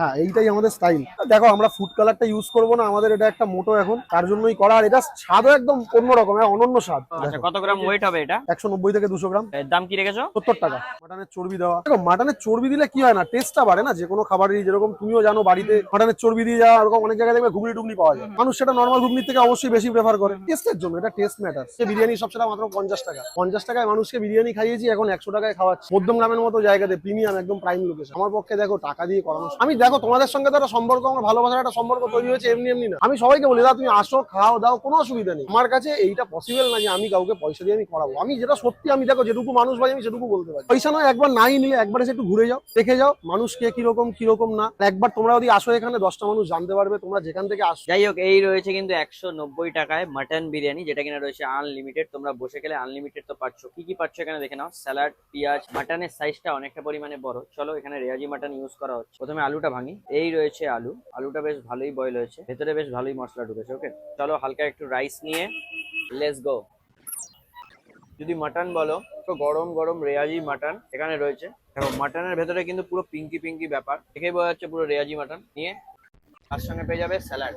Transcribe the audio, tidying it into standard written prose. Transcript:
হ্যাঁ, এইটাই আমাদের স্টাইল। দেখো আমরা ফুড কালারটা ইউজ করবো না, আমাদের এটা একটা মোটো এখন, তার জন্যই করা। আর এটা স্বাদও একদম অন্যরকম, অনন্য স্বাদ। আচ্ছা, কত গ্রাম ওয়েট হবে এটা? 190 থেকে 200 গ্রাম। এর দাম কি রেখেছো? 70 টাকা। মাটনের চর্বি দেওয়া, দেখো মাটনের চর্বি দিলে কি হয় না, টেস্টটা বাড়ে না যে কোনো খাবারেরই। যেরকম তুমিও জানো বাড়িতে মাটনের চর্বি দিয়ে যাওয়া, ওরকম অনেক জায়গায় দেখবে ঘুগনি টুগনি পাওয়া যায়, মানুষ সেটা নর্মাল ঘুগনির থেকে অবশ্যই বেশি প্রেফার করে টেস্টের জন্য। এটা টেস্ট ম্যাটার। বিরিয়ানি সব সেটা মাত্র 50 টাকা। 50 টাকায় মানুষকে বিরিয়ানি খাইয়েছি, এখন 100 টাকায় খাওয়াচ্ছি মধ্যম গ্রামের মতো জায়গাতে, প্রিমিয়াম একদম প্রাইম লোকেশন। আমার পক্ষে দেখো টাকা দিয়ে করানো, আমি দেখো তোমাদের সঙ্গে তো একটা সম্পর্ক, আমার ভালোবাসার একটা সম্পর্ক তৈরি হয়েছে এমনি এমনি না। আমি সবাইকে বলি দাদা তুমি আসো, খাও দাও, কোনো অসুবিধা নেই। আমার কাছে এইটা পসিবল না যে আমি কাউকে পয়সা দিয়ে আমি করাবো। আমি যেটা সত্যি, আমি দেখো যেটুকু মানুষ ভাই আমি সেটুকু বলতে পারি। পয়সা নয়, একবার নাই নিলে একবার এসে একটু ঘুরে যাও, দেখে যাও মানুষ কে কিরকম না। একবার তোমরা যদি আসো এখানে 10টা মানুষ জানতে পারবে তোমরা যেখান থেকে আসো। যাই হোক, এই রয়েছে কিন্তু 190 টাকায় মাটন বিরিয়ানি, যেটা কিনা রয়েছে আনলিমিটেড। তোমরা বসে গেলে আনলিমিটেড তো পাচ্ছ। কি কি পাচ্ছ এখানে দেখে নাও। স্যালাড, পেঁয়াজ, মাটনের সাইজটা অনেকটা পরিমাণে বড়। চলো, এখানে রেয়াজি মাটন ইউজ করা হচ্ছে। প্রথমে আলুটা ভাঙি। এই রয়েছে আলু, আলুটা বেশ ভালোই বয়েল হয়েছে, ভেতরে বেশ ভালোই মশলা ঢুকেছে। ওকে, চলো হালকা একটু রাইস নিয়ে লেটস গো। যদি মাটন বলো তো গরম গরম রেয়াজি মাটন এখানে রয়েছে। দেখো মাটনের ভেতরে কিন্তু পুরো পিঙ্কি পিঙ্কি ব্যাপার, দেখেই বোঝা যাচ্ছে পুরো রেয়াজি মাটন। নিয়ে তার সঙ্গে পেয়ে যাবে স্যালাড।